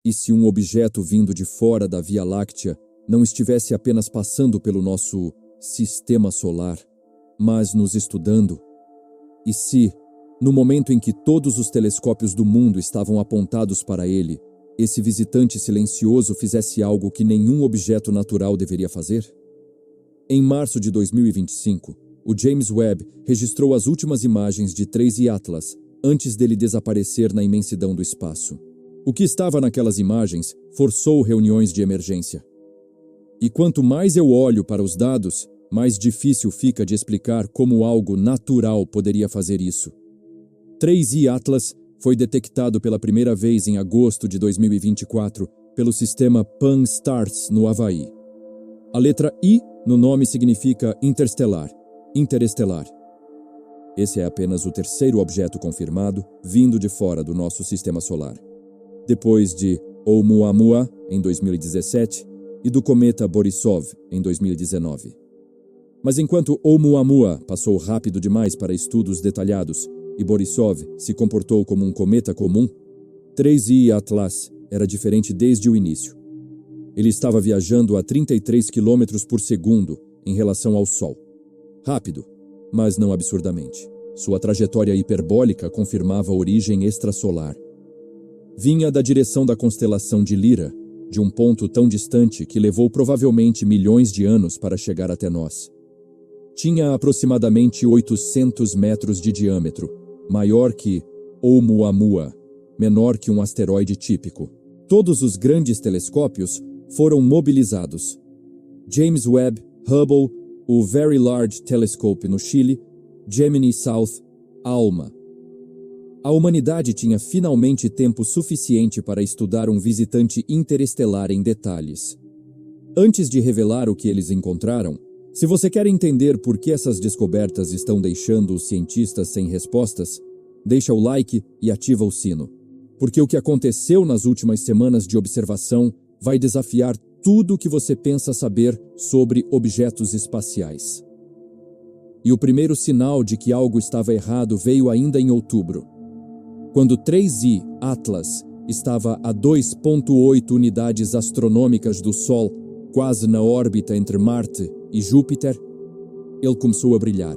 E se um objeto vindo de fora da Via Láctea não estivesse apenas passando pelo nosso sistema solar, mas nos estudando? E se, no momento em que todos os telescópios do mundo estavam apontados para ele, esse visitante silencioso fizesse algo que nenhum objeto natural deveria fazer? Em março de 2025, o James Webb registrou as últimas imagens de 3I Atlas antes dele desaparecer na imensidão do espaço. O que estava naquelas imagens forçou reuniões de emergência. E quanto mais eu olho para os dados, mais difícil fica de explicar como algo natural poderia fazer isso. 3I Atlas foi detectado pela primeira vez em agosto de 2024 pelo sistema Pan-STARRS no Havaí. A letra I no nome significa interestelar. Esse é apenas o terceiro objeto confirmado vindo de fora do nosso sistema solar. Depois de Oumuamua, em 2017, e do cometa Borisov, em 2019. Mas enquanto Oumuamua passou rápido demais para estudos detalhados e Borisov se comportou como um cometa comum, 3I Atlas era diferente desde o início. Ele estava viajando a 33 km por segundo em relação ao Sol. Rápido, mas não absurdamente. Sua trajetória hiperbólica confirmava a origem extrasolar. Vinha da direção da constelação de Lyra, de um ponto tão distante que levou provavelmente milhões de anos para chegar até nós. Tinha aproximadamente 800 metros de diâmetro, maior que Oumuamua, menor que um asteroide típico. Todos os grandes telescópios foram mobilizados. James Webb, Hubble, o Very Large Telescope no Chile, Gemini South, ALMA. A humanidade tinha finalmente tempo suficiente para estudar um visitante interestelar em detalhes. Antes de revelar o que eles encontraram, se você quer entender por que essas descobertas estão deixando os cientistas sem respostas, deixa o like e ativa o sino. Porque o que aconteceu nas últimas semanas de observação vai desafiar tudo o que você pensa saber sobre objetos espaciais. E o primeiro sinal de que algo estava errado veio ainda em outubro, quando 3I Atlas estava a 2,8 unidades astronômicas do Sol, quase na órbita entre Marte e Júpiter. Ele começou a brilhar.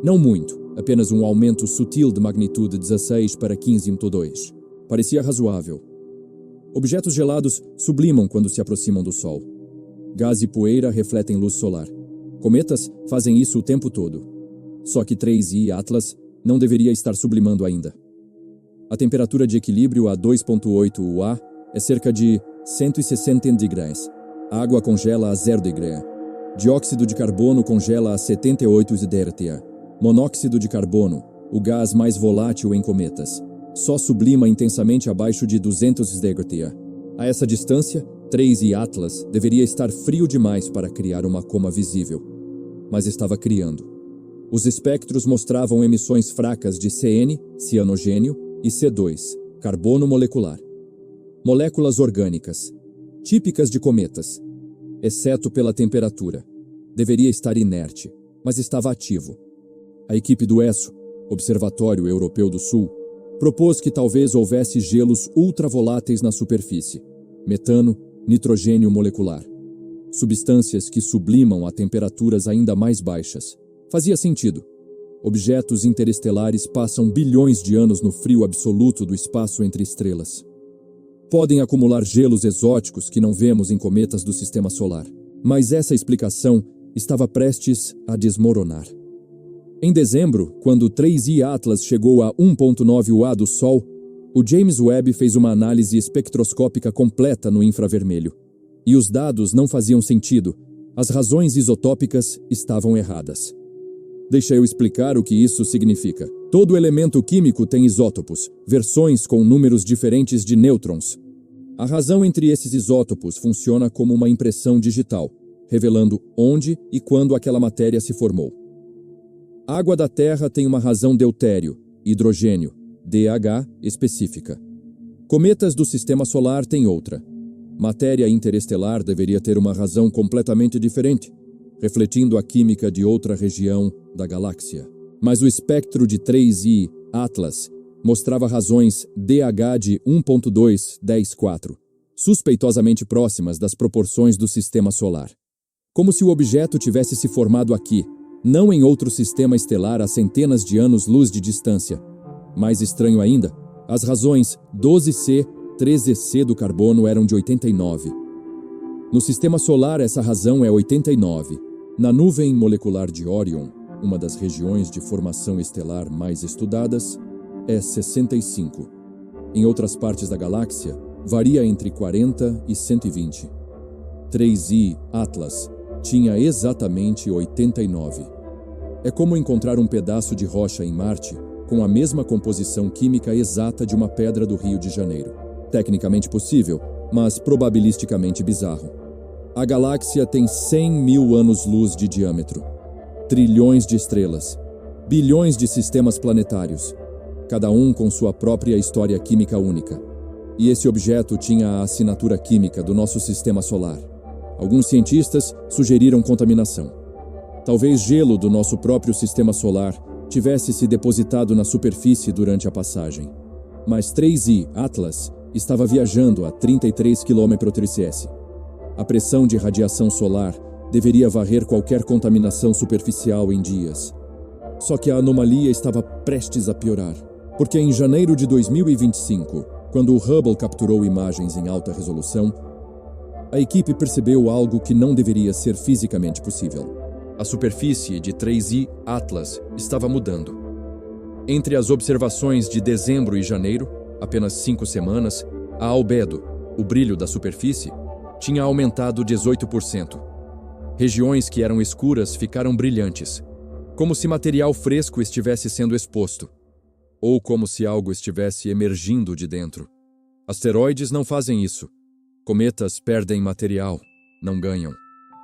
Não muito, apenas um aumento sutil de magnitude 16 para 15,2. Parecia razoável. Objetos gelados sublimam quando se aproximam do Sol. Gás e poeira refletem luz solar. Cometas fazem isso o tempo todo. Só que 3I Atlas não deveria estar sublimando ainda. A temperatura de equilíbrio a 2,8 UA é cerca de 160 degrees. A água congela a 0 degree. Dióxido de carbono congela a 78 degrees. Monóxido de carbono, o gás mais volátil em cometas, só sublima intensamente abaixo de 200 degrees. A essa distância, 3I Atlas deveria estar frio demais para criar uma coma visível. Mas estava criando. Os espectros mostravam emissões fracas de CN, cianogênio, e C2, carbono molecular. Moléculas orgânicas, típicas de cometas, exceto pela temperatura. Deveria estar inerte, mas estava ativo. A equipe do ESO, Observatório Europeu do Sul, propôs que talvez houvesse gelos ultravoláteis na superfície, metano, nitrogênio molecular, substâncias que sublimam a temperaturas ainda mais baixas. Fazia sentido. Objetos interestelares passam bilhões de anos no frio absoluto do espaço entre estrelas. Podem acumular gelos exóticos que não vemos em cometas do sistema solar, mas essa explicação estava prestes a desmoronar. Em dezembro, quando 3I Atlas chegou a 1,9 UA do Sol, o James Webb fez uma análise espectroscópica completa no infravermelho. E os dados não faziam sentido. As razões isotópicas estavam erradas. Deixa eu explicar o que isso significa. Todo elemento químico tem isótopos, versões com números diferentes de nêutrons. A razão entre esses isótopos funciona como uma impressão digital, revelando onde e quando aquela matéria se formou. A água da Terra tem uma razão deutério, hidrogênio, DH, específica. Cometas do sistema solar têm outra. Matéria interestelar deveria ter uma razão completamente diferente, refletindo a química de outra região da galáxia. Mas o espectro de 3I Atlas mostrava razões DH de 1,214, suspeitosamente próximas das proporções do sistema solar. Como se o objeto tivesse se formado aqui, não em outro sistema estelar a centenas de anos-luz de distância. Mais estranho ainda, as razões 12C, 13C do carbono eram de 89. No sistema solar, essa razão é 89. Na nuvem molecular de Órion, uma das regiões de formação estelar mais estudadas, é 65. Em outras partes da galáxia, varia entre 40 e 120. 3I Atlas tinha exatamente 89. É como encontrar um pedaço de rocha em Marte com a mesma composição química exata de uma pedra do Rio de Janeiro. Tecnicamente possível, mas probabilisticamente bizarro. A galáxia tem 100 mil anos-luz de diâmetro, trilhões de estrelas, bilhões de sistemas planetários, cada um com sua própria história química única. E esse objeto tinha a assinatura química do nosso sistema solar. Alguns cientistas sugeriram contaminação. Talvez gelo do nosso próprio sistema solar tivesse se depositado na superfície durante a passagem. Mas 3I Atlas estava viajando a 33 km/s. A pressão de radiação solar deveria varrer qualquer contaminação superficial em dias. Só que a anomalia estava prestes a piorar, porque em janeiro de 2025, quando o Hubble capturou imagens em alta resolução, a equipe percebeu algo que não deveria ser fisicamente possível. A superfície de 3I Atlas estava mudando. Entre as observações de dezembro e janeiro, apenas 5 semanas, a albedo, o brilho da superfície, tinha aumentado 18%. Regiões que eram escuras ficaram brilhantes, como se material fresco estivesse sendo exposto, ou como se algo estivesse emergindo de dentro. Asteroides não fazem isso. Cometas perdem material, não ganham.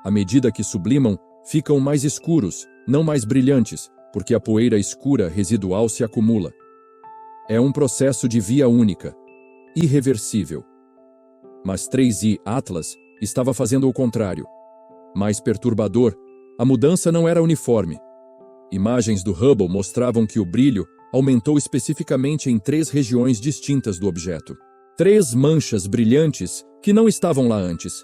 À medida que sublimam, ficam mais escuros, não mais brilhantes, porque a poeira escura residual se acumula. É um processo de via única, irreversível. Mas 3I Atlas estava fazendo o contrário. Mais perturbador, a mudança não era uniforme. Imagens do Hubble mostravam que o brilho aumentou especificamente em 3 regiões distintas do objeto. 3 manchas brilhantes que não estavam lá antes,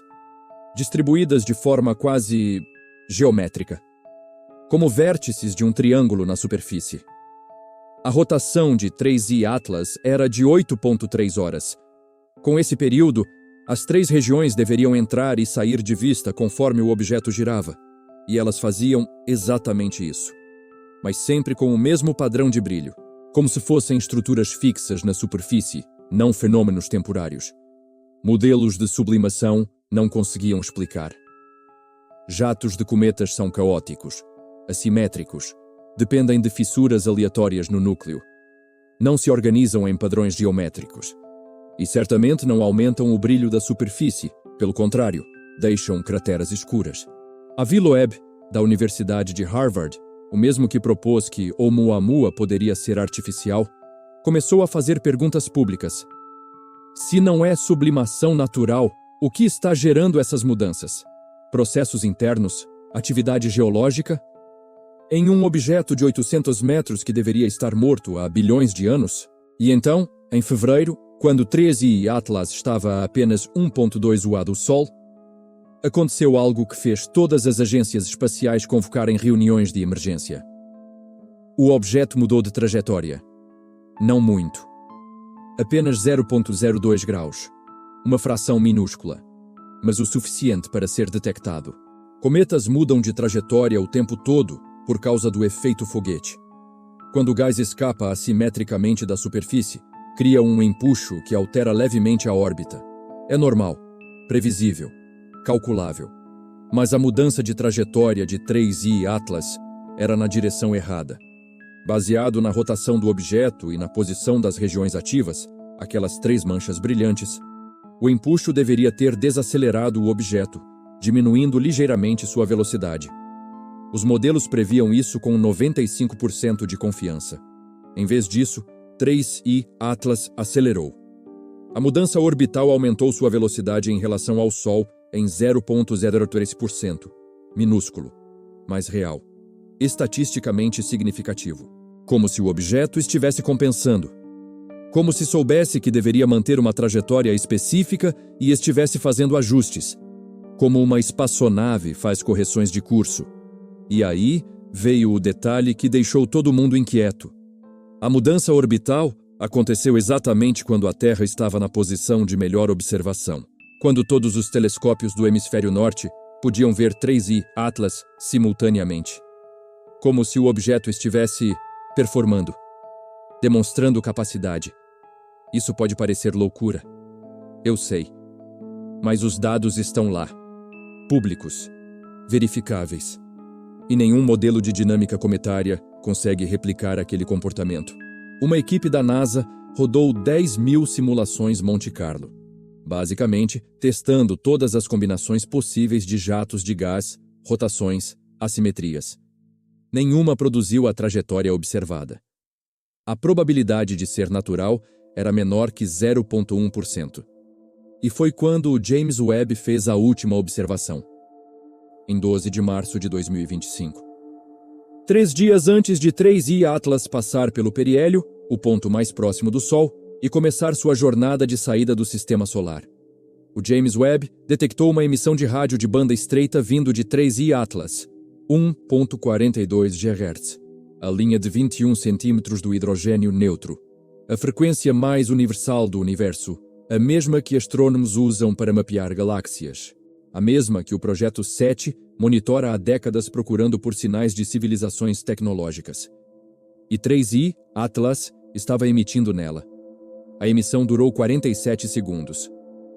distribuídas de forma quase geométrica, como vértices de um triângulo na superfície. A rotação de 3I Atlas era de 8,3 horas. Com esse período, as 3 regiões deveriam entrar e sair de vista conforme o objeto girava, e elas faziam exatamente isso, mas sempre com o mesmo padrão de brilho, como se fossem estruturas fixas na superfície, não fenômenos temporários. Modelos de sublimação não conseguiam explicar. Jatos de cometas são caóticos, assimétricos, dependem de fissuras aleatórias no núcleo. Não se organizam em padrões geométricos. E certamente não aumentam o brilho da superfície, pelo contrário, deixam crateras escuras. Avi Loeb, da Universidade de Harvard, o mesmo que propôs que Oumuamua poderia ser artificial, começou a fazer perguntas públicas. Se não é sublimação natural, o que está gerando essas mudanças? Processos internos? Atividade geológica? Em um objeto de 800 metros que deveria estar morto há bilhões de anos? E então, em fevereiro, quando 3I Atlas estava a apenas 1,2 UA do Sol, aconteceu algo que fez todas as agências espaciais convocarem reuniões de emergência. O objeto mudou de trajetória. Não muito. Apenas 0,02 graus. Uma fração minúscula, mas o suficiente para ser detectado. Cometas mudam de trajetória o tempo todo por causa do efeito foguete. Quando o gás escapa assimetricamente da superfície, cria um empuxo que altera levemente a órbita. É normal, previsível, calculável. Mas a mudança de trajetória de 3I Atlas era na direção errada. Baseado na rotação do objeto e na posição das regiões ativas, aquelas 3 manchas brilhantes, o empuxo deveria ter desacelerado o objeto, diminuindo ligeiramente sua velocidade. Os modelos previam isso com 95% de confiança. Em vez disso, 3I Atlas acelerou. A mudança orbital aumentou sua velocidade em relação ao Sol em 0,03%, minúsculo, mas real, estatisticamente significativo, como se o objeto estivesse compensando. Como se soubesse que deveria manter uma trajetória específica e estivesse fazendo ajustes, como uma espaçonave faz correções de curso. E aí veio o detalhe que deixou todo mundo inquieto. A mudança orbital aconteceu exatamente quando a Terra estava na posição de melhor observação, quando todos os telescópios do hemisfério norte podiam ver 3I Atlas simultaneamente. Como se o objeto estivesse performando, demonstrando capacidade. Isso pode parecer loucura. Eu sei. Mas os dados estão lá. Públicos. Verificáveis. E nenhum modelo de dinâmica cometária consegue replicar aquele comportamento. Uma equipe da NASA rodou 10.000 simulações Monte Carlo, basicamente testando todas as combinações possíveis de jatos de gás, rotações, assimetrias. Nenhuma produziu a trajetória observada. A probabilidade de ser natural era menor que 0,1%. E foi quando o James Webb fez a última observação, em 12 de março de 2025. 3 dias antes de 3I Atlas passar pelo periélio, o ponto mais próximo do Sol, e começar sua jornada de saída do Sistema Solar. O James Webb detectou uma emissão de rádio de banda estreita vindo de 3I Atlas, 1,42 GHz, a linha de 21 centímetros do hidrogênio neutro, a frequência mais universal do universo, a mesma que astrônomos usam para mapear galáxias, a mesma que o Projeto 7 monitora há décadas procurando por sinais de civilizações tecnológicas. E 3I Atlas estava emitindo nela. A emissão durou 47 segundos,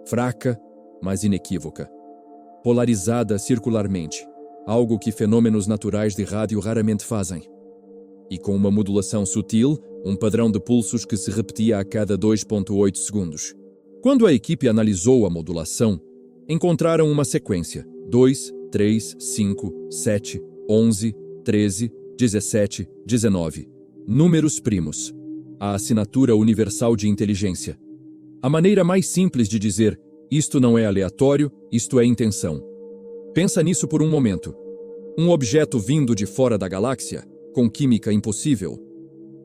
fraca, mas inequívoca, polarizada circularmente, algo que fenômenos naturais de rádio raramente fazem. E com uma modulação sutil, um padrão de pulsos que se repetia a cada 2,8 segundos. Quando a equipe analisou a modulação, encontraram uma sequência: 2, 3, 5, 7, 11, 13, 17, 19. Números primos. A assinatura universal de inteligência. A maneira mais simples de dizer: isto não é aleatório, isto é intenção. Pensa nisso por um momento. Um objeto vindo de fora da galáxia, com química impossível.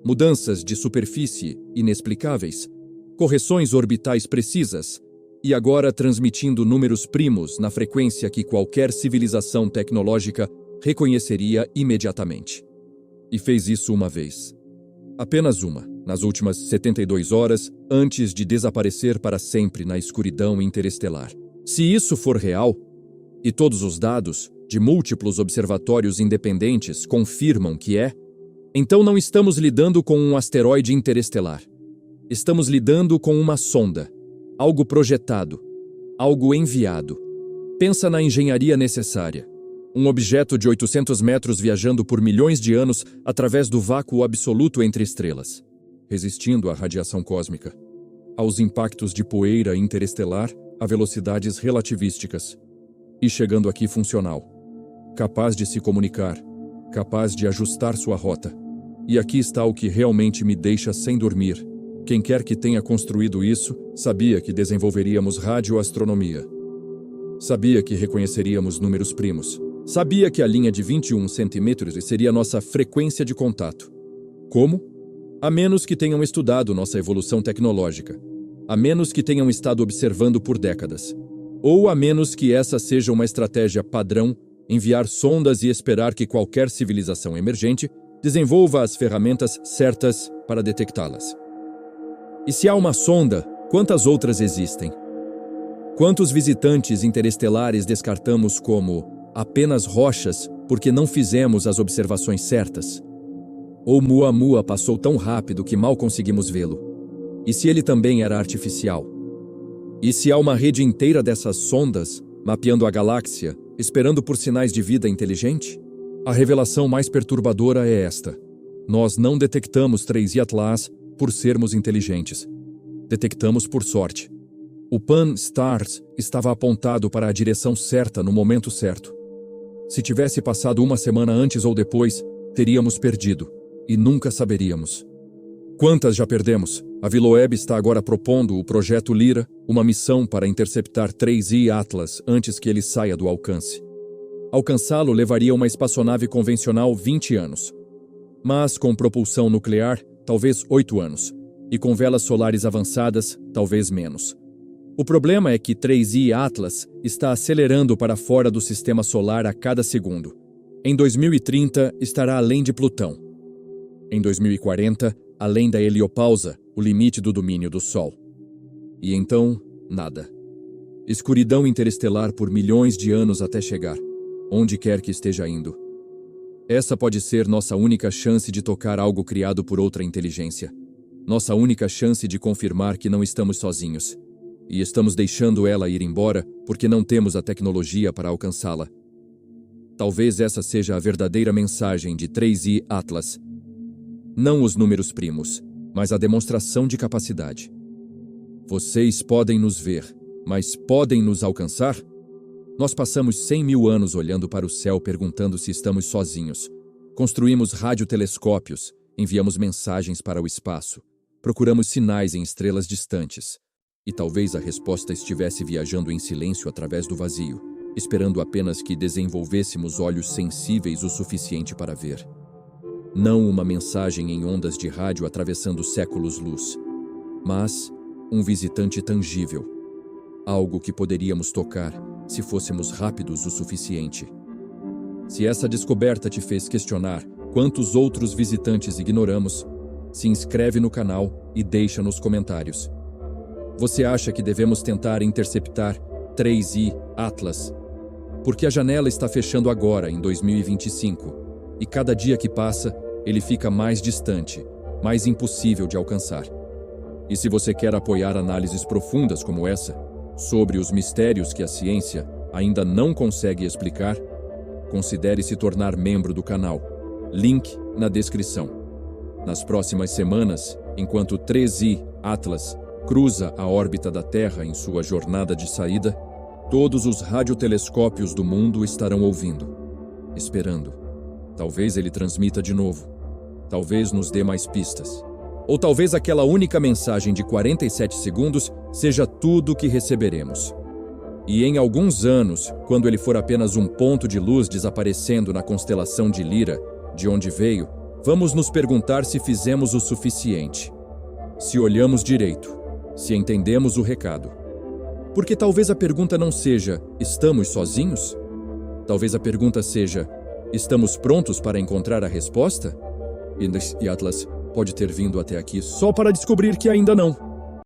Mudanças de superfície inexplicáveis. Correções orbitais precisas. E agora transmitindo números primos na frequência que qualquer civilização tecnológica reconheceria imediatamente. E fez isso uma vez. Apenas uma, nas últimas 72 horas, antes de desaparecer para sempre na escuridão interestelar. Se isso for real, e todos os dados de múltiplos observatórios independentes confirmam que é, então não estamos lidando com um asteroide interestelar. Estamos lidando com uma sonda, algo projetado, algo enviado. Pensa na engenharia necessária. Um objeto de 800 metros viajando por milhões de anos através do vácuo absoluto entre estrelas, resistindo à radiação cósmica, aos impactos de poeira interestelar a velocidades relativísticas, e chegando aqui funcional, capaz de se comunicar, capaz de ajustar sua rota. E aqui está o que realmente me deixa sem dormir. Quem quer que tenha construído isso sabia que desenvolveríamos radioastronomia. Sabia que reconheceríamos números primos. Sabia que a linha de 21 centímetros seria nossa frequência de contato. Como? A menos que tenham estudado nossa evolução tecnológica. A menos que tenham estado observando por décadas. Ou a menos que essa seja uma estratégia padrão, enviar sondas e esperar que qualquer civilização emergente desenvolva as ferramentas certas para detectá-las. E se há uma sonda, quantas outras existem? Quantos visitantes interestelares descartamos como apenas rochas porque não fizemos as observações certas? Oumuamua passou tão rápido que mal conseguimos vê-lo. E se ele também era artificial? E se há uma rede inteira dessas sondas, mapeando a galáxia, esperando por sinais de vida inteligente? A revelação mais perturbadora é esta. Nós não detectamos 3I Atlas por sermos inteligentes. Detectamos por sorte. O Pan-STARRS estava apontado para a direção certa no momento certo. Se tivesse passado uma semana antes ou depois, teríamos perdido, e nunca saberíamos. Quantas já perdemos? A ViloWebb está agora propondo o Projeto Lyra, uma missão para interceptar 3I Atlas antes que ele saia do alcance. Alcançá-lo levaria uma espaçonave convencional 20 anos. Mas com propulsão nuclear, talvez 8 anos. E com velas solares avançadas, talvez menos. O problema é que 3i Atlas está acelerando para fora do sistema solar a cada segundo. Em 2030, estará além de Plutão. Em 2040, além da heliopausa, o limite do domínio do Sol. E então, nada. Escuridão interestelar por milhões de anos até chegar, onde quer que esteja indo. Essa pode ser nossa única chance de tocar algo criado por outra inteligência. Nossa única chance de confirmar que não estamos sozinhos. E estamos deixando ela ir embora porque não temos a tecnologia para alcançá-la. Talvez essa seja a verdadeira mensagem de 3i Atlas. Não os números primos, mas a demonstração de capacidade. Vocês podem nos ver, mas podem nos alcançar? Nós passamos 100 mil anos olhando para o céu perguntando se estamos sozinhos. Construímos radiotelescópios, enviamos mensagens para o espaço, procuramos sinais em estrelas distantes. E talvez a resposta estivesse viajando em silêncio através do vazio, esperando apenas que desenvolvêssemos olhos sensíveis o suficiente para ver. Não uma mensagem em ondas de rádio atravessando séculos-luz, mas um visitante tangível, algo que poderíamos tocar se fôssemos rápidos o suficiente. Se essa descoberta te fez questionar quantos outros visitantes ignoramos, se inscreve no canal e deixa nos comentários. Você acha que devemos tentar interceptar 3i Atlas? Porque a janela está fechando agora, em 2025, e cada dia que passa, ele fica mais distante, mais impossível de alcançar. E se você quer apoiar análises profundas como essa, sobre os mistérios que a ciência ainda não consegue explicar, considere se tornar membro do canal. Link na descrição. Nas próximas semanas, enquanto 3i Atlas cruza a órbita da Terra em sua jornada de saída, todos os radiotelescópios do mundo estarão ouvindo, esperando. Talvez ele transmita de novo. Talvez nos dê mais pistas. Ou talvez aquela única mensagem de 47 segundos seja tudo o que receberemos. E em alguns anos, quando ele for apenas um ponto de luz desaparecendo na constelação de Lira, de onde veio, vamos nos perguntar se fizemos o suficiente. Se olhamos direito. Se entendemos o recado. Porque talvez a pergunta não seja, estamos sozinhos? Talvez a pergunta seja, estamos prontos para encontrar a resposta? E Atlas pode ter vindo até aqui só para descobrir que ainda não.